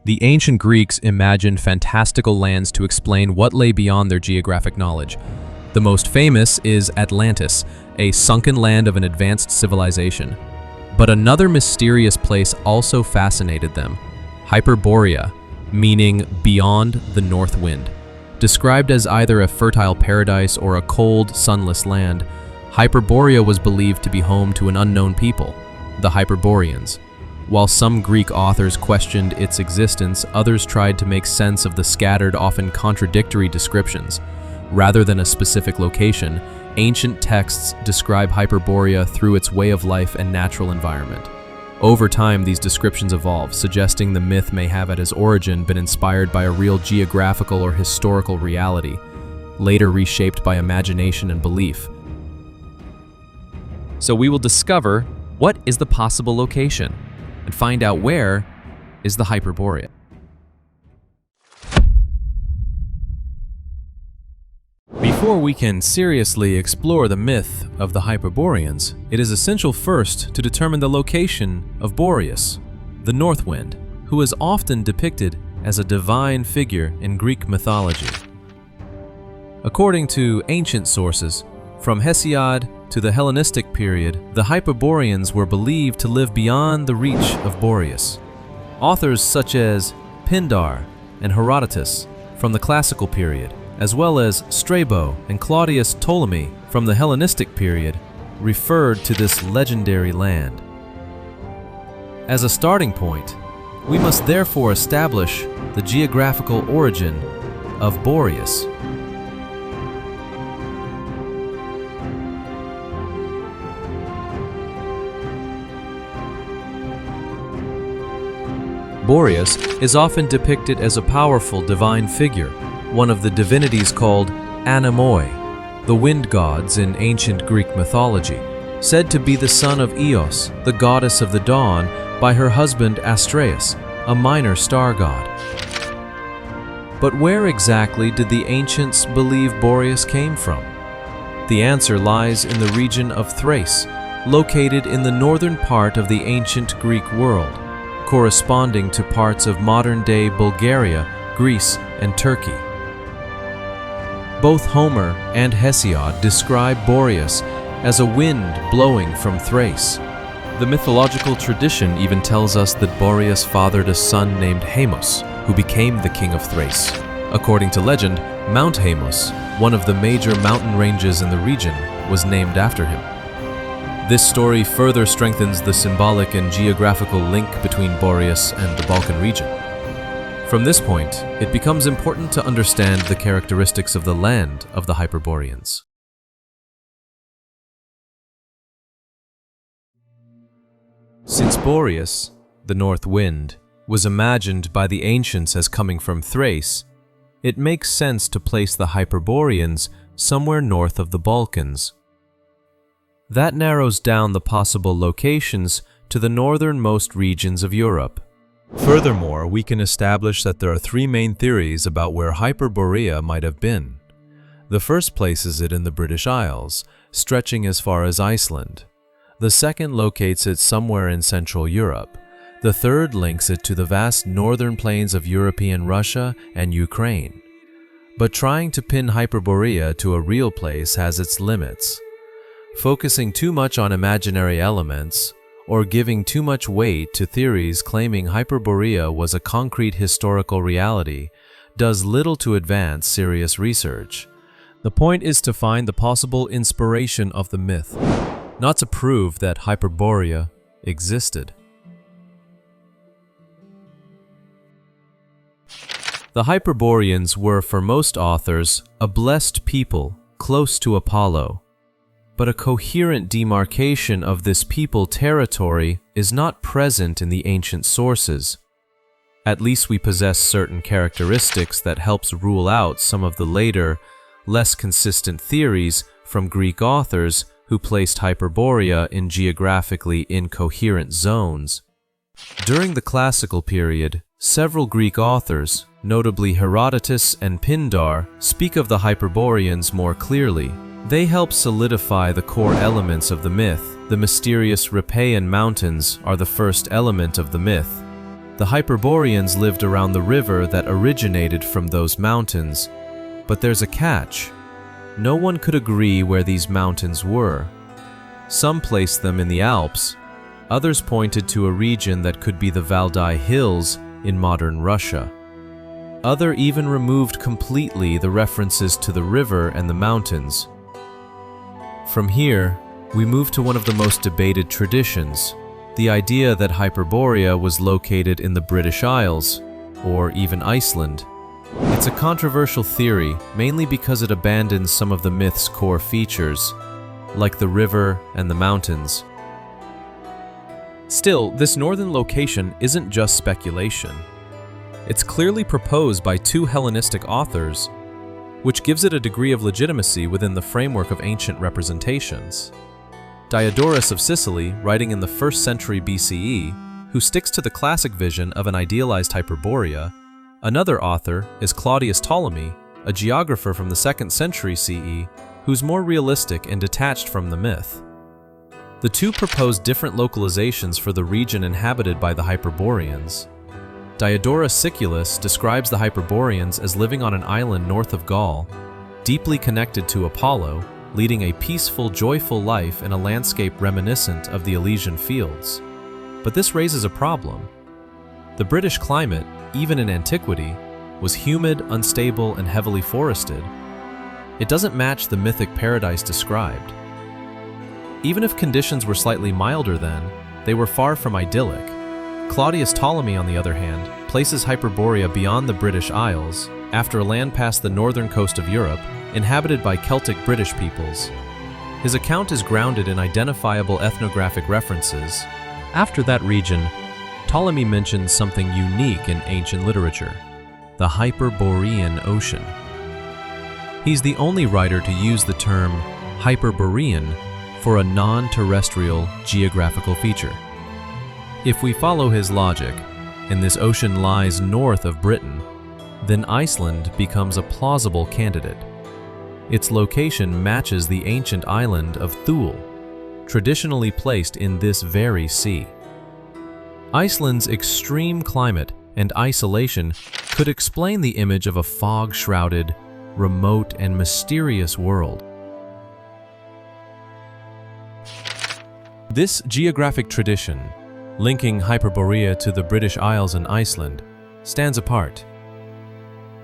The ancient Greeks imagined fantastical lands to explain what lay beyond their geographic knowledge. The most famous is Atlantis, a sunken land of an advanced civilization. But another mysterious place also fascinated them, Hyperborea, meaning beyond the north wind. Described as either a fertile paradise or a cold, sunless land, Hyperborea was believed to be home to an unknown people, the Hyperboreans. While some Greek authors questioned its existence, others tried to make sense of the scattered, often contradictory descriptions. Rather than a specific location, ancient texts describe Hyperborea through its way of life and natural environment. Over time, these descriptions evolve, suggesting the myth may have at its origin been inspired by a real geographical or historical reality, later reshaped by imagination and belief. So we will discover what is the possible location and find out where is the Hyperborea. Before we can seriously explore the myth of the Hyperboreans, it is essential first to determine the location of Boreas, the North Wind, who is often depicted as a divine figure in Greek mythology. According to ancient sources, from Hesiod to the Hellenistic period, the Hyperboreans were believed to live beyond the reach of Boreas. Authors such as Pindar and Herodotus from the classical period, as well as Strabo and Claudius Ptolemy from the Hellenistic period, referred to this legendary land. As a starting point, we must therefore establish the geographical origin of Boreas. Boreas is often depicted as a powerful divine figure, one of the divinities called Anemoi, the wind gods in ancient Greek mythology, said to be the son of Eos, the goddess of the dawn, by her husband Astraeus, a minor star god. But where exactly did the ancients believe Boreas came from? The answer lies in the region of Thrace, located in the northern part of the ancient Greek world, corresponding to parts of modern-day Bulgaria, Greece, and Turkey. Both Homer and Hesiod describe Boreas as a wind blowing from Thrace. The mythological tradition even tells us that Boreas fathered a son named Haemos, who became the king of Thrace. According to legend, Mount Haemos, one of the major mountain ranges in the region, was named after him. This story further strengthens the symbolic and geographical link between Boreas and the Balkan region. From this point, it becomes important to understand the characteristics of the land of the Hyperboreans. Since Boreas, the north wind, was imagined by the ancients as coming from Thrace, it makes sense to place the Hyperboreans somewhere north of the Balkans. That narrows down the possible locations to the northernmost regions of Europe. Furthermore, we can establish that there are three main theories about where Hyperborea might have been. The first places it in the British Isles, stretching as far as Iceland. The second locates it somewhere in Central Europe. The third links it to the vast northern plains of European Russia and Ukraine. But trying to pin Hyperborea to a real place has its limits. Focusing too much on imaginary elements, or giving too much weight to theories claiming Hyperborea was a concrete historical reality, does little to advance serious research. The point is to find the possible inspiration of the myth, not to prove that Hyperborea existed. The Hyperboreans were, for most authors, a blessed people close to Apollo. But a coherent demarcation of this people territory is not present in the ancient sources. At least we possess certain characteristics that helps rule out some of the later, less consistent theories from Greek authors who placed Hyperborea in geographically incoherent zones. During the classical period, several Greek authors, notably Herodotus and Pindar, speak of the Hyperboreans more clearly. They help solidify the core elements of the myth. The mysterious Rhipaean mountains are the first element of the myth. The Hyperboreans lived around the river that originated from those mountains, but there's a catch. No one could agree where these mountains were. Some placed them in the Alps, others pointed to a region that could be the Valdai Hills in modern Russia. Others even removed completely the references to the river and the mountains. From here, we move to one of the most debated traditions, the idea that Hyperborea was located in the British Isles, or even Iceland. It's a controversial theory, mainly because it abandons some of the myth's core features, like the river and the mountains. Still, this northern location isn't just speculation. It's clearly proposed by two Hellenistic authors, which gives it a degree of legitimacy within the framework of ancient representations. Diodorus of Sicily, writing in the 1st century BCE, who sticks to the classic vision of an idealized Hyperborea. Another author is Claudius Ptolemy, a geographer from the 2nd century CE, who's more realistic and detached from the myth. The two propose different localizations for the region inhabited by the Hyperboreans. Diodorus Siculus describes the Hyperboreans as living on an island north of Gaul, deeply connected to Apollo, leading a peaceful, joyful life in a landscape reminiscent of the Elysian fields. But this raises a problem. The British climate, even in antiquity, was humid, unstable, and heavily forested. It doesn't match the mythic paradise described. Even if conditions were slightly milder then, they were far from idyllic. Claudius Ptolemy, on the other hand, places Hyperborea beyond the British Isles, after a land past the northern coast of Europe, inhabited by Celtic British peoples. His account is grounded in identifiable ethnographic references. After that region, Ptolemy mentions something unique in ancient literature, the Hyperborean Ocean. He's the only writer to use the term Hyperborean for a non-terrestrial geographical feature. If we follow his logic, and this ocean lies north of Britain, then Iceland becomes a plausible candidate. Its location matches the ancient island of Thule, traditionally placed in this very sea. Iceland's extreme climate and isolation could explain the image of a fog-shrouded, remote, and mysterious world. This geographic tradition, linking Hyperborea to the British Isles and Iceland, stands apart.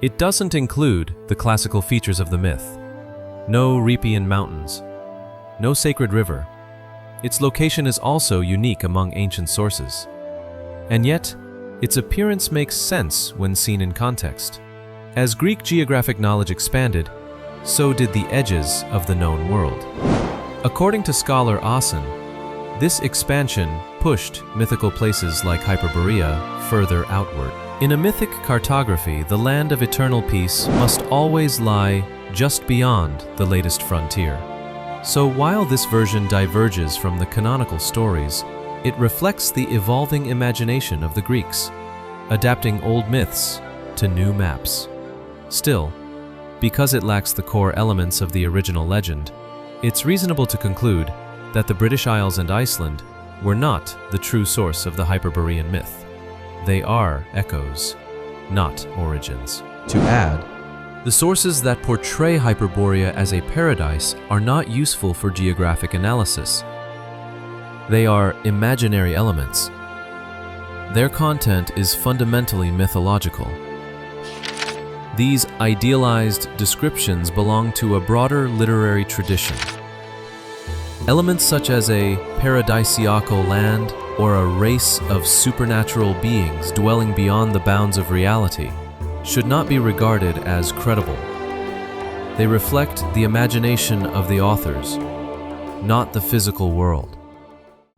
It doesn't include the classical features of the myth. No Rhipian mountains, no sacred river. Its location is also unique among ancient sources. And yet, its appearance makes sense when seen in context. As Greek geographic knowledge expanded, so did the edges of the known world. According to scholar Asen, this expansion pushed mythical places like Hyperborea further outward. In a mythic cartography, the land of eternal peace must always lie just beyond the latest frontier. So while this version diverges from the canonical stories, it reflects the evolving imagination of the Greeks, adapting old myths to new maps. Still, because it lacks the core elements of the original legend, it's reasonable to conclude that the British Isles and Iceland were not the true source of the Hyperborean myth. They are echoes, not origins. To add, the sources that portray Hyperborea as a paradise are not useful for geographic analysis. They are imaginary elements. Their content is fundamentally mythological. These idealized descriptions belong to a broader literary tradition. Elements such as a paradisiacal land or a race of supernatural beings dwelling beyond the bounds of reality should not be regarded as credible. They reflect the imagination of the authors, not the physical world.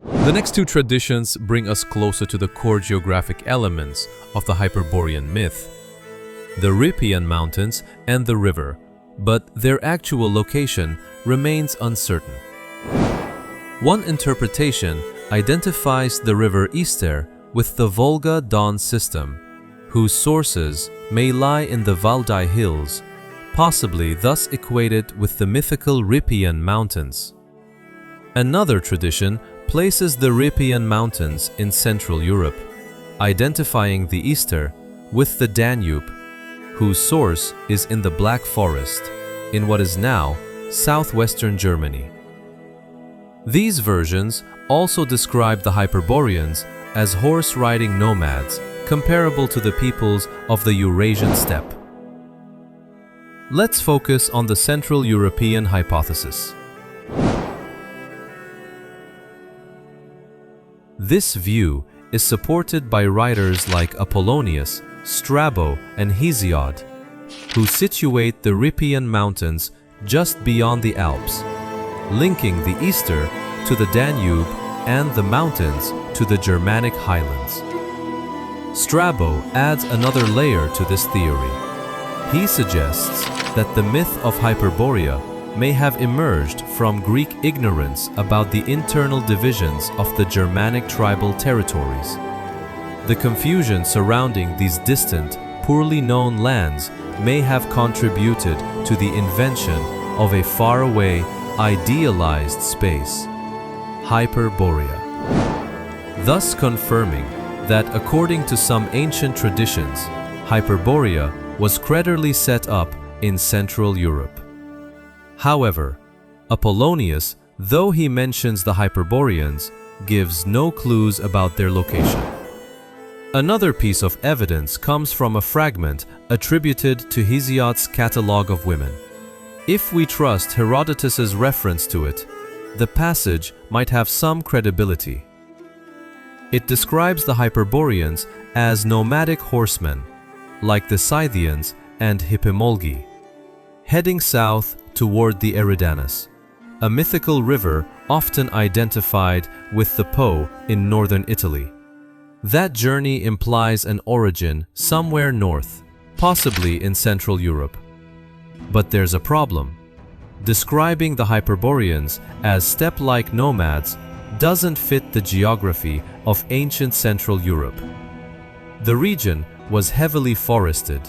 The next two traditions bring us closer to the core geographic elements of the Hyperborean myth: the Rhipian Mountains and the river, but their actual location remains uncertain. One interpretation identifies the river Ister with the Volga-Don system, whose sources may lie in the Valdai Hills, possibly thus equated with the mythical Rhipian Mountains. Another tradition places the Rhipian Mountains in Central Europe, identifying the Easter with the Danube, whose source is in the Black Forest, in what is now southwestern Germany. These versions also describe the Hyperboreans as horse-riding nomads comparable to the peoples of the Eurasian steppe. Let's focus on the Central European hypothesis. This view is supported by writers like Apollonius, Strabo, and Hesiod, who situate the Riphean Mountains just beyond the Alps, linking the Easter to the Danube and the mountains to the Germanic highlands. Strabo adds another layer to this theory. He suggests that the myth of Hyperborea may have emerged from Greek ignorance about the internal divisions of the Germanic tribal territories. The confusion surrounding these distant, poorly known lands may have contributed to the invention of a faraway, idealized space, Hyperborea, thus confirming that according to some ancient traditions, Hyperborea was credibly set up in Central Europe. However, Apollonius, though he mentions the Hyperboreans, gives no clues about their location. Another piece of evidence comes from a fragment attributed to Hesiod's Catalogue of Women. If we trust Herodotus's reference to it, the passage might have some credibility. It describes the Hyperboreans as nomadic horsemen, like the Scythians and Hippomolgi, heading south toward the Eridanus, a mythical river often identified with the Po in northern Italy. That journey implies an origin somewhere north, possibly in Central Europe. But there's a problem. Describing the Hyperboreans as steppe-like nomads doesn't fit the geography of ancient Central Europe. The region was heavily forested,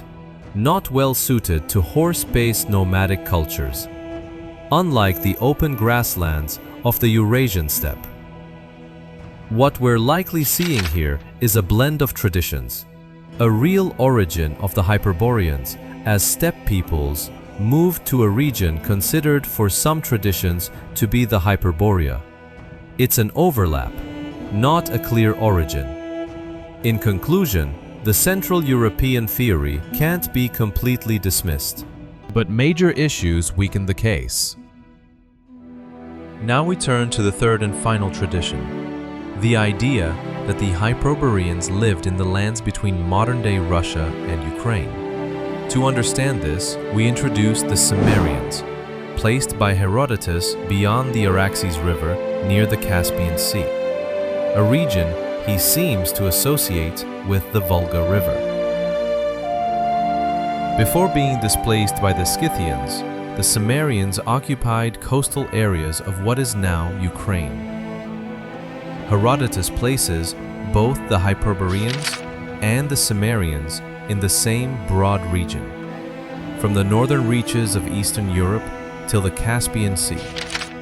not well suited to horse-based nomadic cultures, unlike the open grasslands of the Eurasian steppe. What we're likely seeing here is a blend of traditions, a real origin of the Hyperboreans as steppe peoples moved to a region considered for some traditions to be the Hyperborea. It's an overlap, not a clear origin. In conclusion, the Central European theory can't be completely dismissed. But major issues weaken the case. Now we turn to the third and final tradition, the idea that the Hyperboreans lived in the lands between modern-day Russia and Ukraine. To understand this, we introduce the Sumerians, placed by Herodotus beyond the Araxes River near the Caspian Sea, a region he seems to associate with the Volga River. Before being displaced by the Scythians, the Sumerians occupied coastal areas of what is now Ukraine. Herodotus places both the Hyperboreans and the Sumerians in the same broad region, from the northern reaches of Eastern Europe till the Caspian Sea.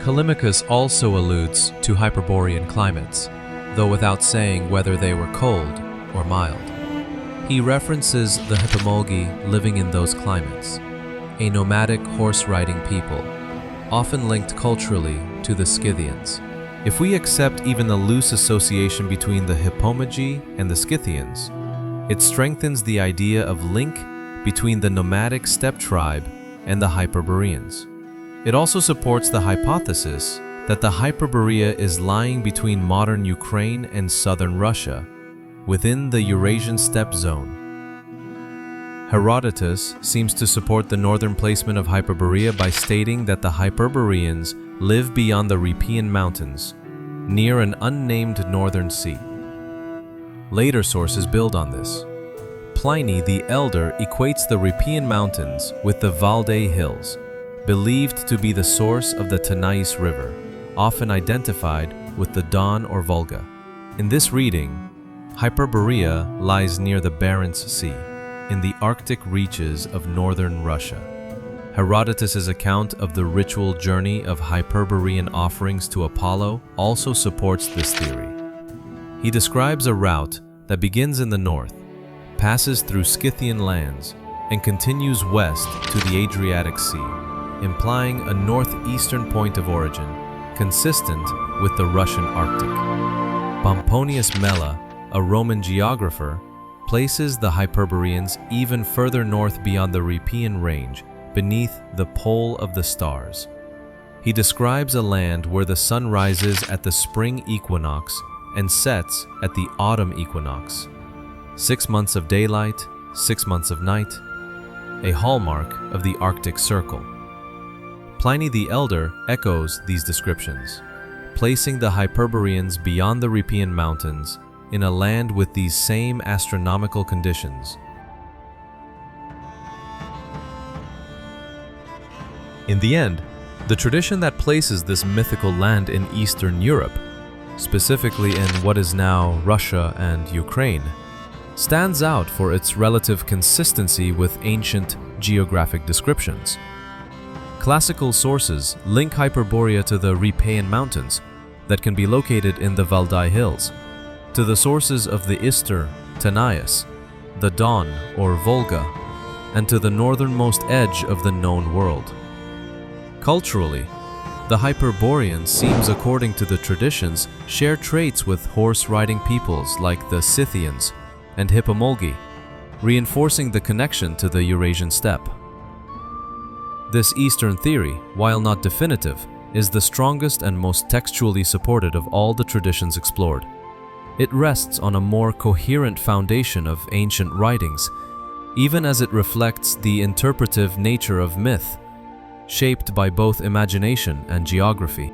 Callimachus also alludes to Hyperborean climates, though without saying whether they were cold or mild. He references the Hippomolgi living in those climates, a nomadic horse-riding people, often linked culturally to the Scythians. If we accept even a loose association between the Hippomolgi and the Scythians, it strengthens the idea of link between the nomadic steppe tribe and the Hyperboreans. It also supports the hypothesis that the Hyperborea is lying between modern Ukraine and southern Russia, within the Eurasian steppe zone. Herodotus seems to support the northern placement of Hyperborea by stating that the Hyperboreans live beyond the Riphean Mountains, near an unnamed northern sea. Later sources build on this. Pliny the Elder equates the Riphean Mountains with the Valdai Hills, believed to be the source of the Tanais River, often identified with the Don or Volga. In this reading, Hyperborea lies near the Barents Sea, in the Arctic reaches of northern Russia. Herodotus's account of the ritual journey of Hyperborean offerings to Apollo also supports this theory. He describes a route that begins in the north, passes through Scythian lands, and continues west to the Adriatic Sea, implying a northeastern point of origin consistent with the Russian Arctic. Pomponius Mela, a Roman geographer, places the Hyperboreans even further north beyond the Rhepaean range, beneath the pole of the stars. He describes a land where the sun rises at the spring equinox and sets at the autumn equinox. 6 months of daylight, 6 months of night, a hallmark of the Arctic Circle. Pliny the Elder echoes these descriptions, placing the Hyperboreans beyond the Rhepaean mountains in a land with these same astronomical conditions. In the end, the tradition that places this mythical land in Eastern Europe, specifically in what is now Russia and Ukraine, stands out for its relative consistency with ancient geographic descriptions. Classical sources link Hyperborea to the Rhepaean mountains that can be located in the Valdai Hills, to the sources of the Ister, Tanais, the Don or Volga, and to the northernmost edge of the known world. Culturally, the Hyperboreans seems, according to the traditions, share traits with horse-riding peoples like the Scythians and Hippomolgi, reinforcing the connection to the Eurasian steppe. This Eastern theory, while not definitive, is the strongest and most textually supported of all the traditions explored. It rests on a more coherent foundation of ancient writings, even as it reflects the interpretive nature of myth, shaped by both imagination and geography.